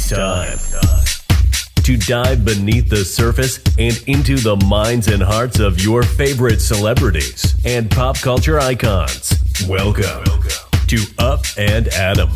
It's time to dive beneath the surface and into the minds and hearts of your favorite celebrities and pop culture icons. Welcome to Up and Adam.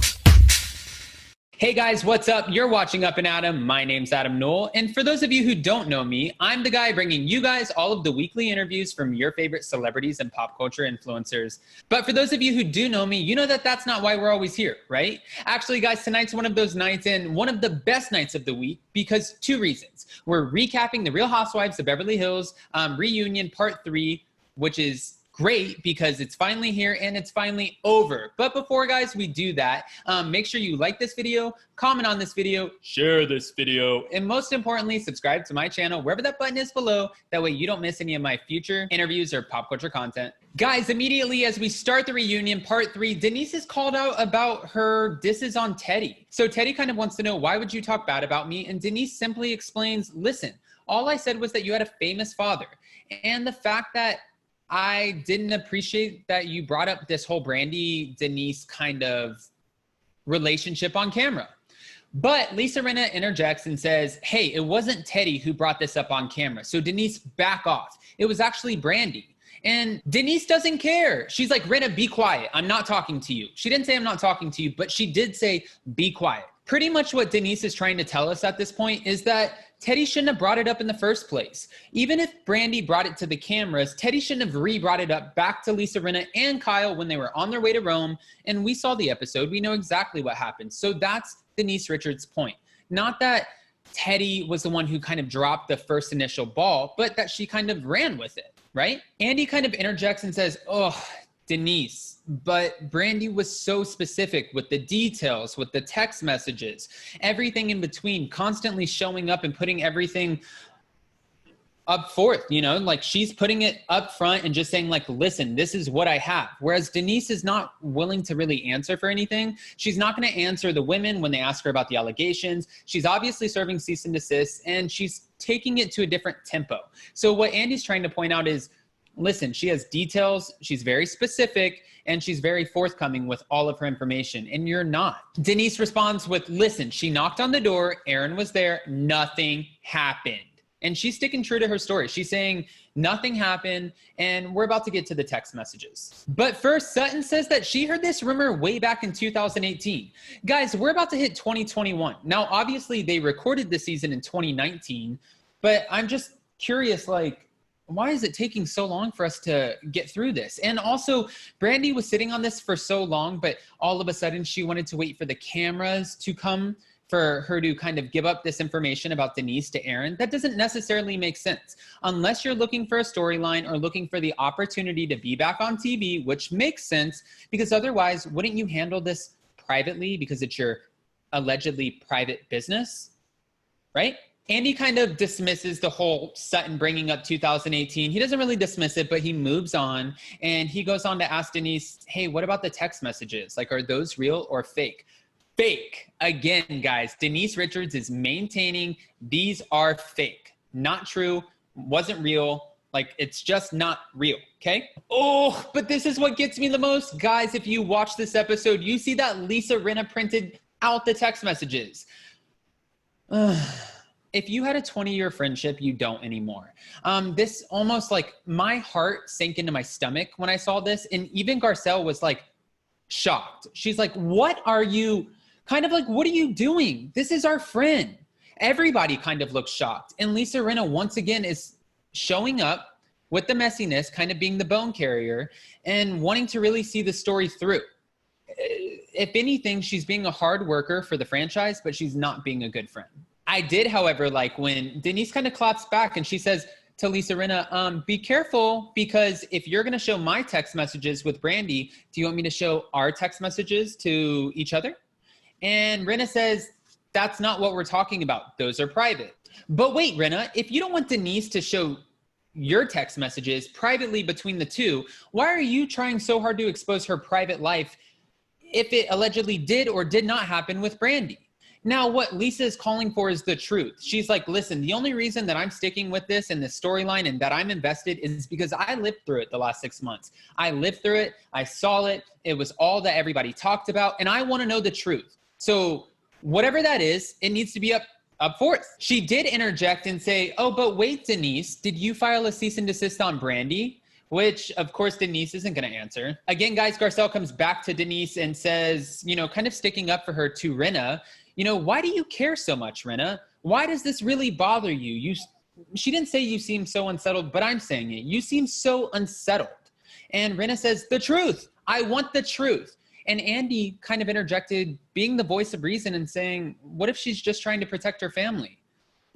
Hey guys, what's up? You're watching Up and Adam. My name's Adam Knoll. And for those of you who don't know me, I'm the guy bringing you guys all of the weekly interviews from your favorite celebrities and pop culture influencers. But for those of you who do know me, you know that that's not why we're always here, right? Actually, guys, tonight's one of those nights and one of the best nights of the week because two reasons. We're recapping the Real Housewives of Beverly Hills reunion part 3, which is great because it's finally here and it's finally over. But before, guys, we do that, make sure you like this video, comment on this video, share this video, and most importantly, subscribe to my channel, wherever that button is below. That way you don't miss any of my future interviews or pop culture content. Guys, immediately as we start the reunion, part 3, Denise is called out about her disses on Teddy. So Teddy kind of wants to know, why would you talk bad about me? And Denise simply explains, listen, all I said was that you had a famous father. And the fact that I didn't appreciate that you brought up this whole Brandy-Denise kind of relationship on camera. But Lisa Rinna interjects and says, hey, it wasn't Teddy who brought this up on camera. So Denise, back off. It was actually Brandy. And Denise doesn't care. She's like, Rinna, be quiet. I'm not talking to you. She didn't say I'm not talking to you, but she did say, be quiet. Pretty much what Denise is trying to tell us at this point is that Teddy shouldn't have brought it up in the first place. Even if Brandy brought it to the cameras, Teddy shouldn't have re-brought it up back to Lisa Rinna and Kyle when they were on their way to Rome. And we saw the episode. We know exactly what happened. So that's Denise Richards' point. Not that Teddy was the one who kind of dropped the first initial ball, but that she kind of ran with it, right? Andy kind of interjects and says, oh, Denise, but Brandy was so specific with the details, with the text messages, everything in between, constantly showing up and putting everything up forth, you know, like she's putting it up front and just saying like, listen, this is what I have. Whereas Denise is not willing to really answer for anything. She's not going to answer the women when they ask her about the allegations. She's obviously serving cease and desist and she's taking it to a different tempo. So what Andy's trying to point out is, listen, she has details, she's very specific, and she's very forthcoming with all of her information, and you're not. Denise responds with, listen, she knocked on the door, Aaron was there, nothing happened. And she's sticking true to her story. She's saying nothing happened, and we're about to get to the text messages. But first, Sutton says that she heard this rumor way back in 2018. Guys, we're about to hit 2021. Now, obviously, they recorded the season in 2019, but I'm just curious, like, why is it taking so long for us to get through this? And also, Brandy was sitting on this for so long, but all of a sudden she wanted to wait for the cameras to come for her to kind of give up this information about Denise to Aaron. That doesn't necessarily make sense. Unless you're looking for a storyline or looking for the opportunity to be back on TV, which makes sense, because otherwise, wouldn't you handle this privately because it's your allegedly private business, right? Andy kind of dismisses the whole Sutton bringing up 2018. He doesn't really dismiss it, but he moves on. And he goes on to ask Denise, hey, what about the text messages? Like, are those real or fake? Fake. Again, guys, Denise Richards is maintaining these are fake. Not true. Wasn't real. Like, it's just not real, okay? Oh, but this is what gets me the most. Guys, if you watch this episode, you see that Lisa Rinna printed out the text messages. If you had a 20-year friendship, you don't anymore. This almost like my heart sank into my stomach when I saw this. And even Garcelle was like shocked. She's like, what are you what are you doing? This is our friend. Everybody kind of looks shocked. And Lisa Rinna once again is showing up with the messiness, kind of being the bone carrier and wanting to really see the story through. If anything, she's being a hard worker for the franchise, but she's not being a good friend. I did, however, like when Denise kind of claps back and she says to Lisa Rinna, be careful, because if you're going to show my text messages with Brandy, do you want me to show our text messages to each other? And Rinna says, that's not what we're talking about. Those are private. But wait, Rinna, if you don't want Denise to show your text messages privately between the two, why are you trying so hard to expose her private life if it allegedly did or did not happen with Brandy? Now, what Lisa is calling for is the truth. She's like, listen, the only reason that I'm sticking with this and this storyline and that I'm invested is because I lived through it the last 6 months. I lived through it. I saw it. It was all that everybody talked about. And I want to know the truth. So Whatever that is, it needs to be up forth. She did interject and say, oh, but wait, Denise, did you file a cease and desist on Brandy? Which, of course, Denise isn't going to answer. Again, guys, Garcelle comes back to Denise and says, kind of sticking up for her to Rinna, why do you care so much, Rinna? Why does this really bother you? She didn't say you seem so unsettled, but I'm saying it. You seem so unsettled. And Rinna says, the truth. I want the truth. And Andy kind of interjected, being the voice of reason and saying, what if she's just trying to protect her family?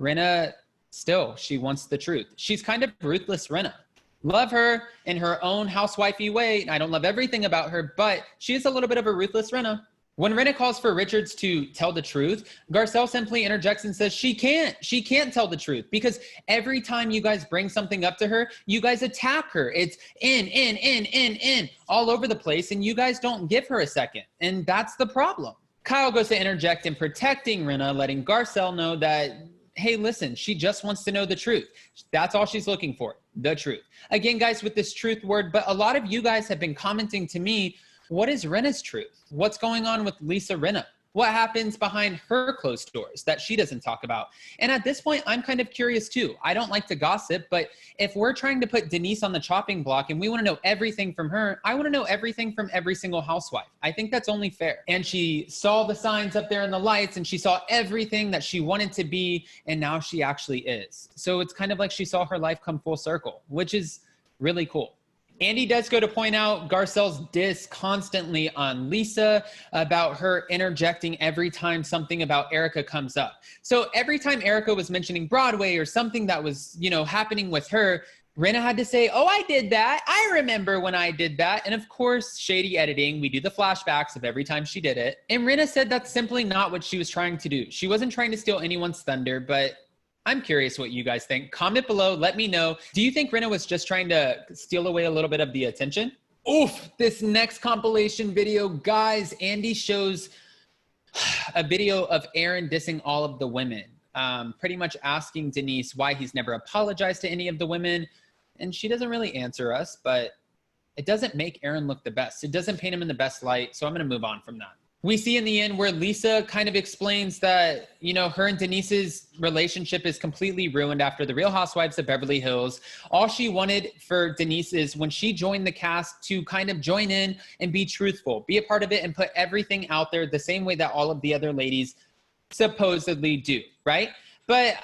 Rinna, still, she wants the truth. She's kind of ruthless Rinna. Love her in her own housewifey way. I don't love everything about her, but she is a little bit of a ruthless Rinna. When Rinna calls for Richards to tell the truth, Garcelle simply interjects and says she can't tell the truth because every time you guys bring something up to her, you guys attack her. It's in, all over the place, and you guys don't give her a second, and that's the problem. Kyle goes to interject in protecting Rinna, letting Garcelle know that, hey, listen, she just wants to know the truth. That's all she's looking for, the truth. Again, guys, with this truth word, but a lot of you guys have been commenting to me, what is Rinna's truth? What's going on with Lisa Rinna? What happens behind her closed doors that she doesn't talk about? And at this point, I'm kind of curious too. I don't like to gossip, but if we're trying to put Denise on the chopping block and we want to know everything from her, I want to know everything from every single housewife. I think that's only fair. And she saw the signs up there in the lights and she saw everything that she wanted to be, and now she actually is. So it's kind of like she saw her life come full circle, which is really cool. Andy does go to point out Garcelle's diss constantly on Lisa about her interjecting every time something about Erica comes up. So every time Erica was mentioning Broadway or something that was, happening with her, Rinna had to say, oh, I did that. I remember when I did that. And of course, shady editing, we do the flashbacks of every time she did it. And Rinna said that's simply not what she was trying to do. She wasn't trying to steal anyone's thunder, but I'm curious what you guys think. Comment below, let me know. Do you think Rinna was just trying to steal away a little bit of the attention? Oof, this next compilation video, guys, Andy shows a video of Aaron dissing all of the women, pretty much asking Denise why he's never apologized to any of the women. And she doesn't really answer us, but it doesn't make Aaron look the best. It doesn't paint him in the best light, so I'm gonna move on from that. We see in the end where Lisa kind of explains that, her and Denise's relationship is completely ruined after the Real Housewives of Beverly Hills. All she wanted for Denise is when she joined the cast to kind of join in and be truthful, be a part of it and put everything out there the same way that all of the other ladies supposedly do, right? But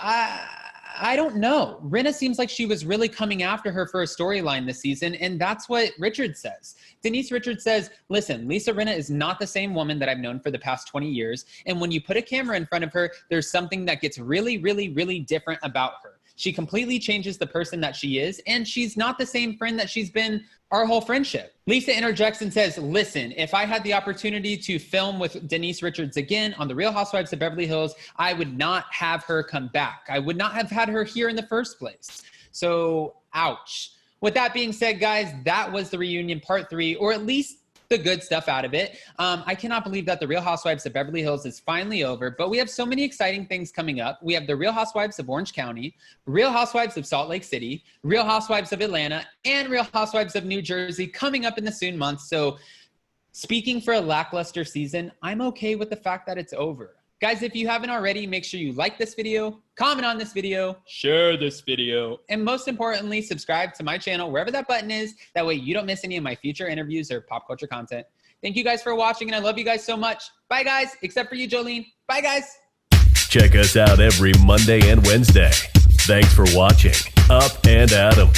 I don't know. Rinna seems like she was really coming after her for a storyline this season, and that's what Richards says. Denise Richards says, listen, Lisa Rinna is not the same woman that I've known for the past 20 years, and when you put a camera in front of her, there's something that gets really, really, really different about her. She completely changes the person that she is, and she's not the same friend that she's been our whole friendship. Lisa interjects and says, listen, if I had the opportunity to film with Denise Richards again on The Real Housewives of Beverly Hills, I would not have her come back. I would not have had her here in the first place. So, ouch. With that being said, guys, that was the reunion part 3, or at least the good stuff out of it. I cannot believe that The Real Housewives of Beverly Hills is finally over, but we have so many exciting things coming up. We have The Real Housewives of Orange County, Real Housewives of Salt Lake City, Real Housewives of Atlanta, and Real Housewives of New Jersey coming up in the soon months. So speaking for a lackluster season, I'm okay with the fact that it's over. Guys, if you haven't already, make sure you like this video, comment on this video, share this video, and most importantly, subscribe to my channel, wherever that button is. That way you don't miss any of my future interviews or pop culture content. Thank you guys for watching, and I love you guys so much. Bye, guys, except for you, Jolene. Bye, guys. Check us out every Monday and Wednesday. Thanks for watching Up and Adam.